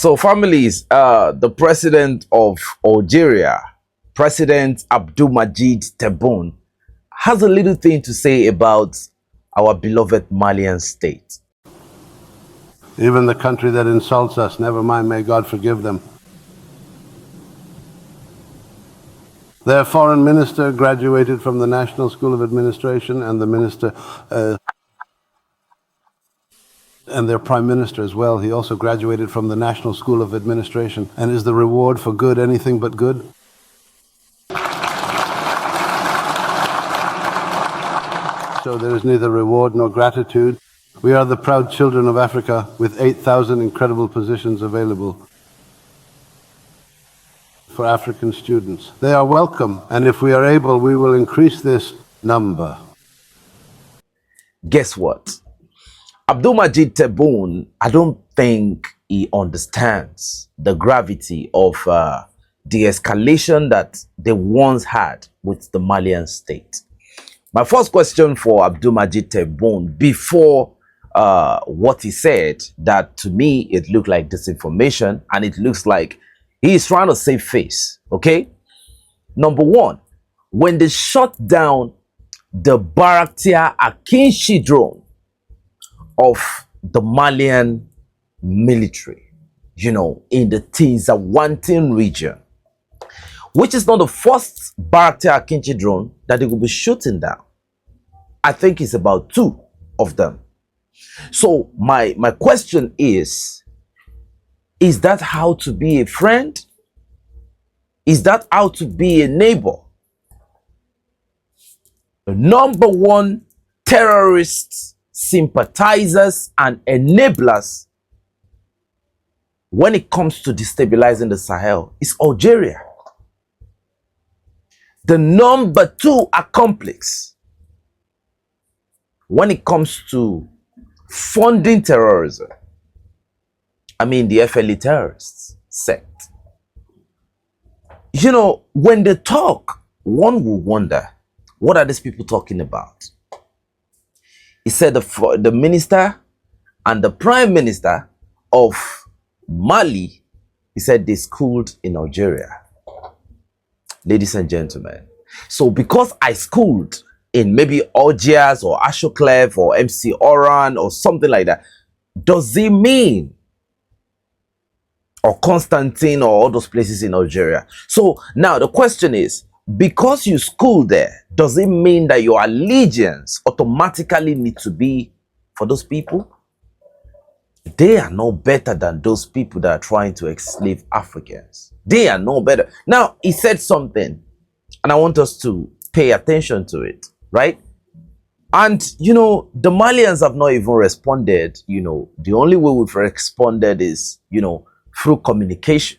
So families, the president of Algeria, President Abdelmadjid Tebboune, has a little thing to say about our beloved Malian state. Even the country that insults us, never mind, may God forgive them. Their foreign minister graduated from the National School of Administration, and the minister, and their prime minister as well, he also graduated from the National School of Administration. And is the reward for good anything but good? So there is neither reward nor gratitude. We are the proud children of Africa with 8,000 incredible positions available for African students. They are welcome, and if we are able, we will increase this number. Guess what? Abdelmadjid Tebboune, I don't think he understands the gravity of the escalation that they once had with the Malian state. My first question for Abdelmadjid Tebboune, before what he said, that to me it looked like disinformation, and it looks like he is trying to save face, okay? Number one, when they shut down the Baraktia Akinci drone of the Malian military, you know, in the Tinzawantin region, which is not the first Baraktia Akinci drone that they will be shooting down. I think it's about 2 of them. So my question is that how to be a friend? Is that how to be a neighbor? The number one terrorists, sympathizers, and enablers when it comes to destabilizing the Sahel is Algeria. The number 2 accomplice when it comes to funding terrorism, I mean the FLE terrorists sect. You know, when they talk, one will wonder, what are these people talking about? He said the minister and the prime minister of Mali, he said they schooled in Algeria. Ladies and gentlemen, so because I schooled in maybe Algiers or Ashoclef or MC Oran or something like that, does it mean, or Constantine or all those places in Algeria? So now the question is, because you school there, does it mean that your allegiance automatically need to be for those people? They are no better than those people that are trying to enslave Africans. They are no better. Now, he said something, and I want us to pay attention to it, right? And, you know, the Malians have not even responded. You know, the only way we've responded is, you know, through communication.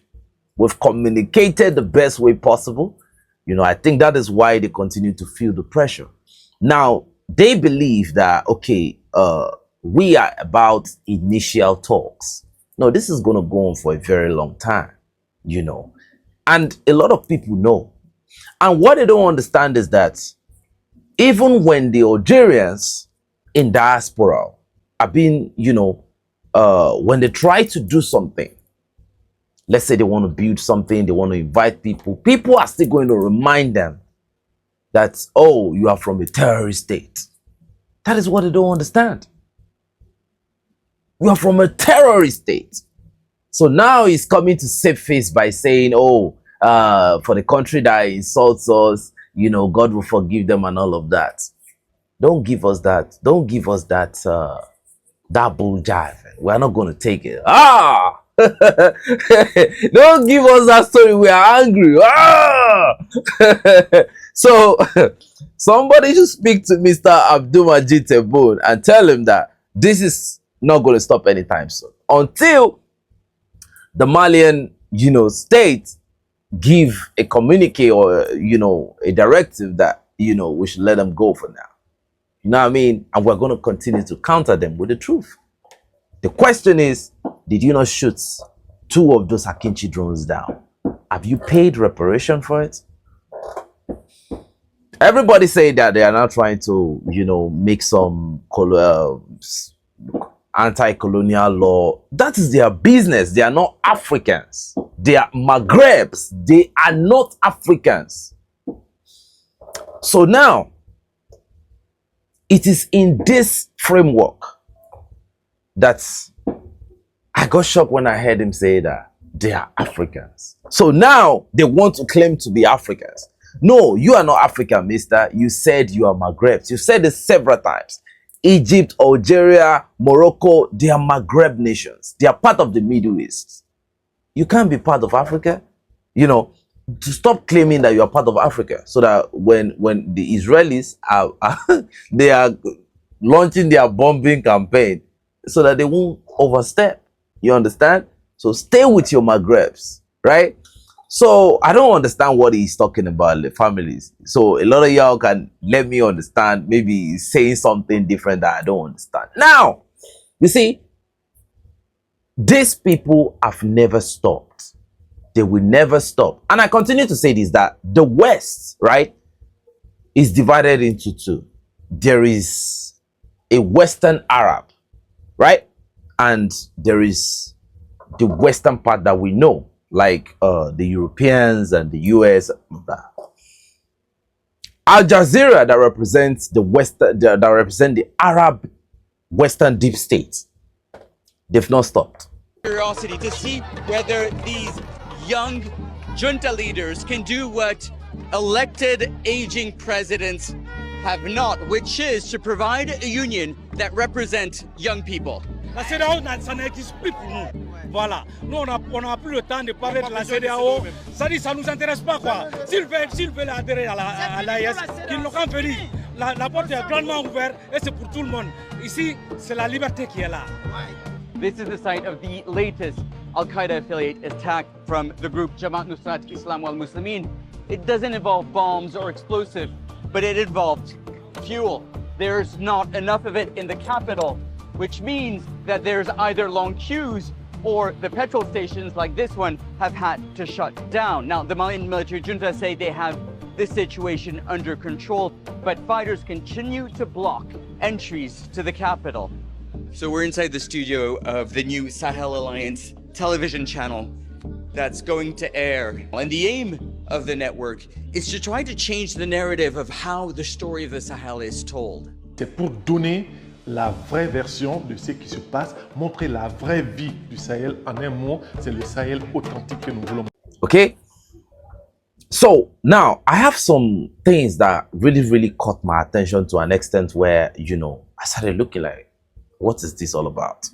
We've communicated the best way possible. You know, I think that is why they continue to feel the pressure. Now, they believe that, okay, we are about initial talks. No, this is going to go on for a very long time, you know. And a lot of people know. And what they don't understand is that even when the Algerians in diaspora are being, you know, when they try to do something, let's say they want to build something, they want to invite people, people are still going to remind them that, oh, you are from a terrorist state. That is what they don't understand. You are from a terrorist state. So now he's coming to save face by saying, oh, for the country that insults us, you know, God will forgive them and all of that. Don't give us that. Don't give us that, that bull jive. We're not going to take it. Ah! Don't give us that story. We are angry. Ah! So somebody should speak to Mr. Abdelmadjid Tebboune and tell him that this is not going to stop anytime soon until the Malian, you know, state give a communique or, you know, a directive that, you know, we should let them go for now. You know what I mean? And we're going to continue to counter them with the truth. The question is, did you not shoot 2 of those Akinci drones down? Have you paid reparation for it? Everybody say that they are now trying to, you know, make some anti-colonial law. That is their business. They are not Africans. They are Maghrebs. They are not Africans. So now, it is in this framework that I got shocked when I heard him say that they are Africans. So now they want to claim to be Africans. No, you are not African, mister. You said you are Maghrebs. You said it several times. Egypt, Algeria, Morocco, they are Maghreb nations. They are part of the Middle East. You can't be part of Africa. You know, to stop claiming that you are part of Africa, so that when the Israelis are they are launching their bombing campaign, so that they won't overstep. You understand? So stay with your Maghrebs, right? So I don't understand what he's talking about, the families. So a lot of y'all can let me understand. Maybe he's saying something different that I don't understand. Now, you see, these people have never stopped. They will never stop. And I continue to say this, that the West, right, is divided into two. There is a Western Arab, right? And there is the Western part that we know, like the Europeans and the US. Al Jazeera, that represents the Western, that represent the Arab Western deep state, they've not stopped. Curiosity to see whether these young junta leaders can do what elected aging presidents have not, which is to provide a union that represents young people. La CEDEAO, ça n'existe plus pour nous. Voilà. Nous, on n'a plus le temps de parler de la CEDEAO. Ça dit, ça ne nous intéresse pas, quoi. S'ils veulent adhérer à l'AES, qu'ils n'ont qu'à venir. La porte est grandement ouverte et c'est pour tout le monde. Ici, c'est la liberté qui est là. This is the site of the latest Al-Qaeda affiliate attack from the group Jamaat Nusrat Islam wal Muslimin. It doesn't involve bombs or explosive, but it involved fuel. There's not enough of it in the capital, which means that there's either long queues or the petrol stations like this one have had to shut down. Now, the Malian military junta say they have this situation under control, but fighters continue to block entries to the capital. So we're inside the studio of the new Sahel Alliance television channel that's going to air. And the aim of the network is to try to change the narrative of how the story of the Sahel is told. C'est pour donner la vraie version de ce qui se passe, montrer la vraie vie du Sahel. En un mot, c'est le Sahel authentique que nous voulons. Okay? So now I have some things that really caught my attention to an extent where, you know, I started looking like, what is this all about?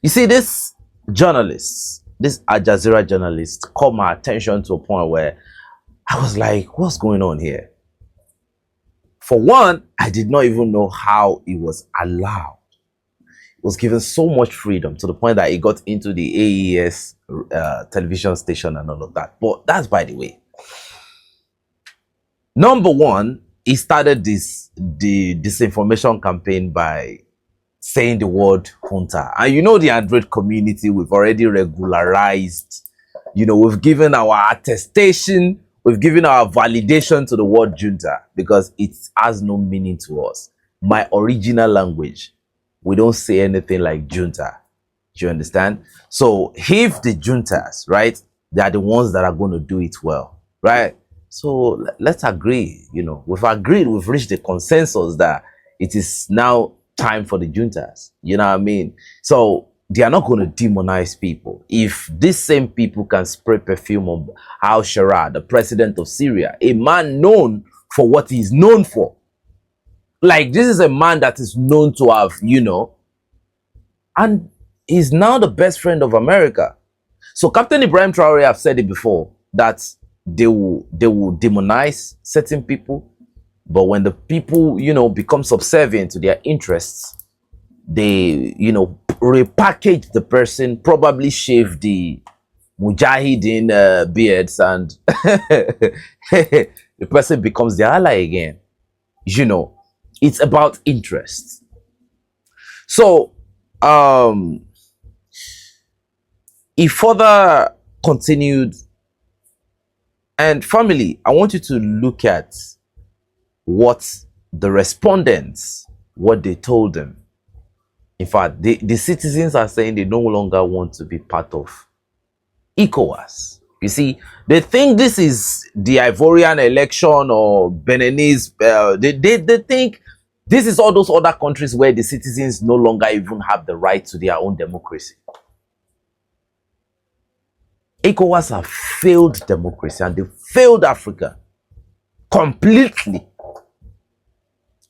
You see, this journalists, this Al Jazeera journalist caught my attention to a point where I was like, what's going on here? For one, I did not even know how it was allowed. It was given so much freedom to the point that it got into the AES television station and all of that. But that's by the way. Number one, he started the disinformation campaign by saying the word junta. And you know, the Android community, we've already regularized, you know, we've given our attestation, we've given our validation to the word junta because it has no meaning to us. My original language, we don't say anything like junta. Do you understand? So if the juntas, right, they are the ones that are going to do it well, right? So let's agree, you know, we've agreed, we've reached the consensus that it is now time for the juntas. You know what I mean? So they are not going to demonize people. If these same people can spray perfume on al-Shara, the president of Syria, a man known for what he's known for. Like, this is a man that is known to have, you know, and he's now the best friend of America. So Captain Ibrahim Traore have said it before, that they will demonize certain people, but when the people, you know, become subservient to their interests, they, you know, repackage the person, probably shave the mujahideen beards, and the person becomes their ally again. You know, it's about interest. So he further continued, and family, I want you to look at what the respondents, what they told them. In fact, the citizens are saying they no longer want to be part of ECOWAS. You see, they think this is the Ivorian election or Beninese. They think this is all those other countries where the citizens no longer even have the right to their own democracy. ECOWAS have failed democracy and they failed Africa completely.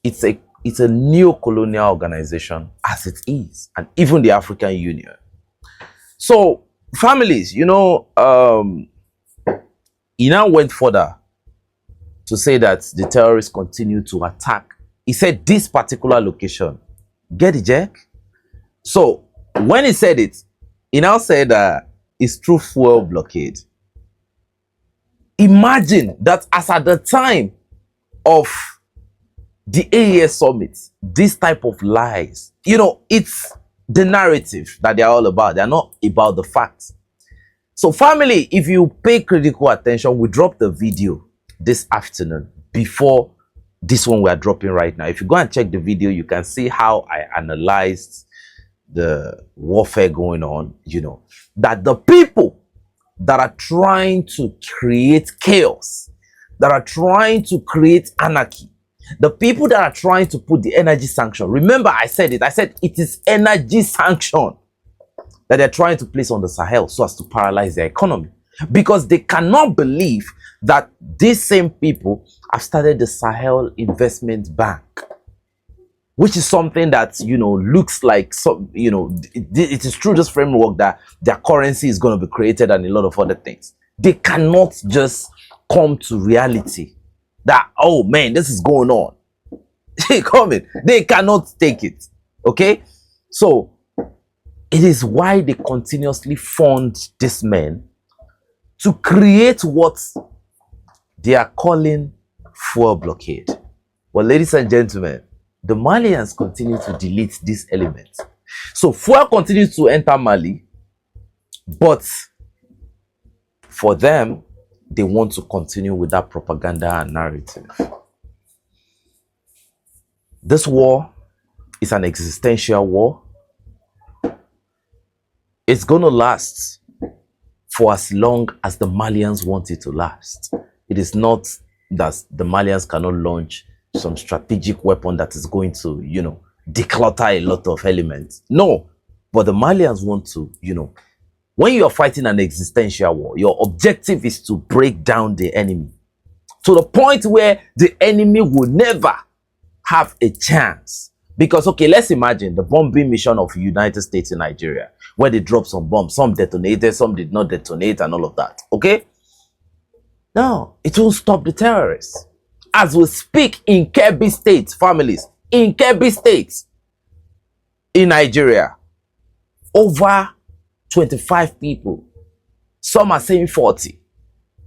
It's a neo-colonial organization as it is, and even the African Union. So, families, you know, he now went further to say that the terrorists continue to attack. He said this particular location. Get it, Jack? So, when he said it, he now said that it's through fuel blockade. Imagine that as at the time of the AES summit, this type of lies, you know, it's the narrative that they're all about. They're not about the facts. So family, if you pay critical attention, we dropped the video this afternoon before this one we are dropping right now. If you go and check the video, you can see how I analyzed the warfare going on, you know, that the people that are trying to create chaos, that are trying to create anarchy, the people that are trying to put the energy sanction, remember I said it is energy sanction that they're trying to place on the Sahel so as to paralyze their economy, because they cannot believe that these same people have started the Sahel Investment Bank, which is something that, you know, looks like, so, you know, it is through this framework that their currency is going to be created and a lot of other things. They cannot just come to reality that, oh man, this is going on. They cannot take it. Okay? So, it is why they continuously fund these men to create what they are calling fuel blockade. Well, ladies and gentlemen, the Malians continue to delete these elements. So fuel continues to enter Mali, but for them, they want to continue with that propaganda and narrative. This war is an existential war. It's going to last for as long as the Malians want it to last. It is not that the Malians cannot launch some strategic weapon that is going to, you know, declutter a lot of elements. No, but the Malians want to, you know, when you are fighting an existential war, your objective is to break down the enemy to the point where the enemy will never have a chance. Because, okay, let's imagine the bombing mission of the United States in Nigeria, where they dropped some bombs. Some detonated, some did not detonate, and all of that. Okay? No, it won't stop the terrorists. As we speak in Kebbi State, families, in Kebbi State, in Nigeria, over 25 people, some are saying 40,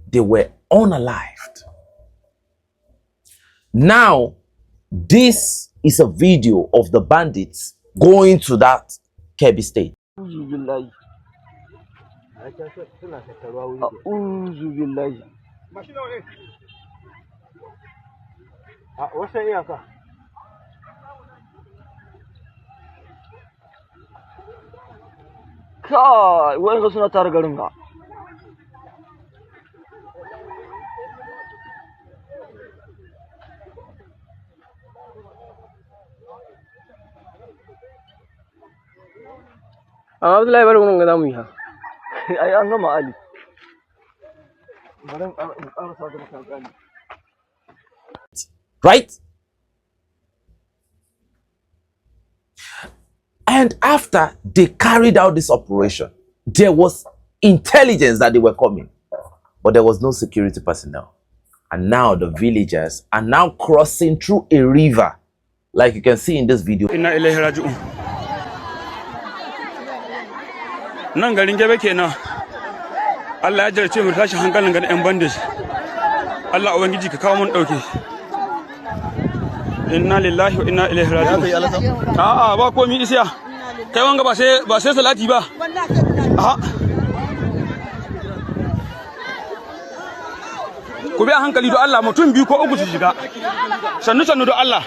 they were unalived. Now, this is a video of the bandits going to that Kebbi State. wani suna tare garin ga Abdullahi bari mun ga zamu yi ha ai an gama Ali right? And after they carried out this operation, there was intelligence that they were coming, but there was no security personnel. And now the villagers are now crossing through a river, like you can see in this video. Nan garin Gebe kenan Allah ya jarce mu tashi hankalin ga ɗan bandage Allah ubangiji ka kawo mun dauke inna lillahi wa inna ilaihi raji'un a'a ba komai isiya kai wanga ba sai salati ba ku bi a hankali do Allah mutum biyu ko uku su shiga sannu sannu do Allah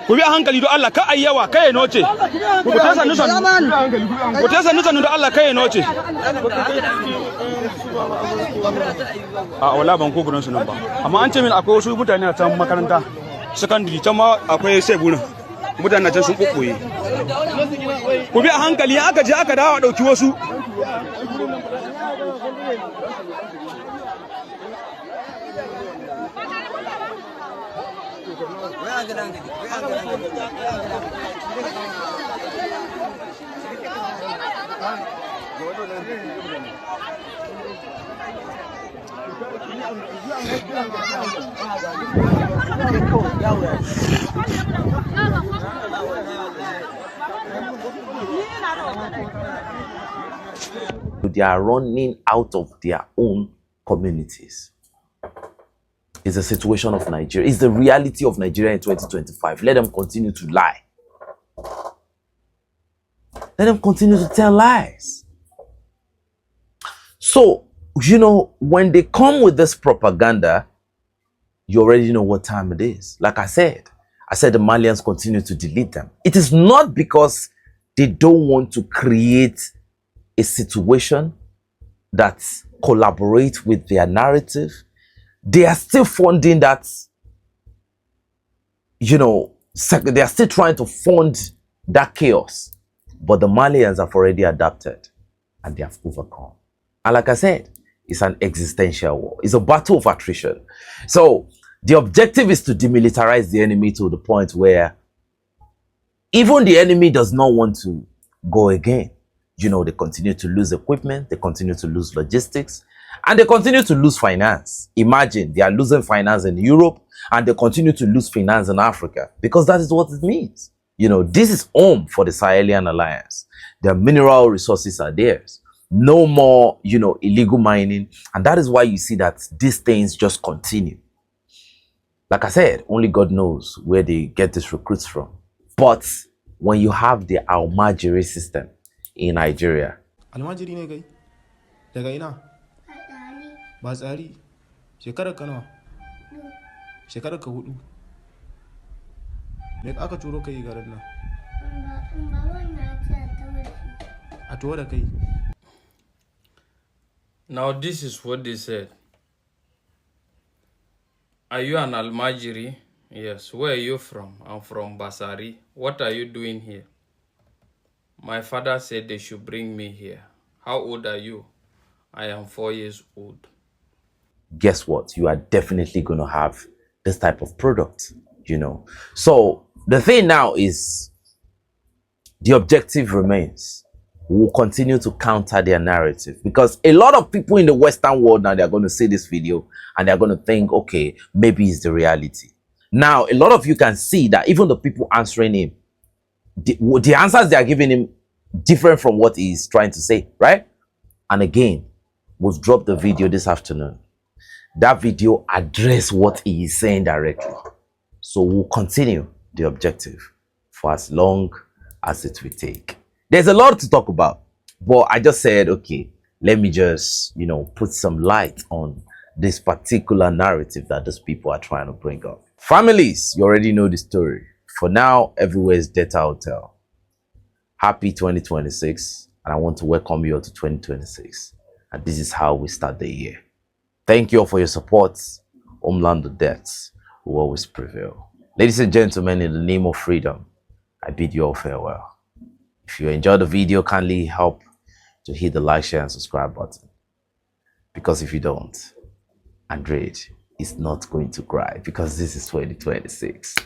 ku bi a hankali do Allah ka ayyawa kai noce ku ta sannu sannu do Allah kai noce a wala ban ko gurin su nan ba amma an ce min akwai wasu mutane a can makaranta secondary can ma akwai sai gurin mutane can sun kokkoye ku bi a hankali aka je aka dawo dauki wasu They are running out of their own communities. It's the situation of Nigeria. It's the reality of Nigeria in 2025. Let them continue to lie. Let them continue to tell lies. So, you know, when they come with this propaganda, you already know what time it is. Like I said the Malians continue to delete them. It is not because they don't want to create a situation that collaborates with their narrative. They are still funding that, you know, they are still trying to fund that chaos. But the Malians have already adapted and they have overcome. And like I said, it's an existential war. It's a battle of attrition. So the objective is to demilitarize the enemy to the point where even the enemy does not want to go again. You know, they continue to lose equipment, they continue to lose logistics, and they continue to lose finance. Imagine they are losing finance in Europe and they continue to lose finance in Africa, because that is what it means. You know, this is home for the Sahelian Alliance. Their mineral resources are theirs. No more, you know, illegal mining. And that is why you see that these things just continue. Like I said, only God knows where they get these recruits from. But when you have the Algerian system in Nigeria, Almajiri ne kai? Daga ina? Ba tsari. Shekarar ka nawa? Shekarar ka 4. Me aka turo kai garin nan? A tuwo da kai. Now this is what they said. Are you an Almajiri? Yes. Where are you from? I'm from Basari. What are you doing here? My father said they should bring me here. How old are you? I am 4 years old. Guess what? You are definitely going to have this type of product, you know. So the thing now is, the objective remains. We will continue to counter their narrative, because a lot of people in the Western world now, they're going to see this video and they're going to think, okay, maybe it's the reality. Now, a lot of you can see that even the people answering him, the answers they are giving him different from what he's trying to say, right? And again, we've dropped the video this afternoon. That video addressed what he is saying directly. So we'll continue the objective for as long as it will take. There's a lot to talk about, but I just said, okay, let me just, you know, put some light on this particular narrative that these people are trying to bring up. Families, you already know the story. For now, everywhere is Delta Hotel. Happy 2026, and I want to welcome you all to 2026. And this is how we start the year. Thank you all for your support. Homeland the deaths will always prevail. Ladies and gentlemen, in the name of freedom, I bid you all farewell. If you enjoyed the video, kindly help to hit the like, share, and subscribe button. Because if you don't, Andrej is not going to cry, because this is 2026.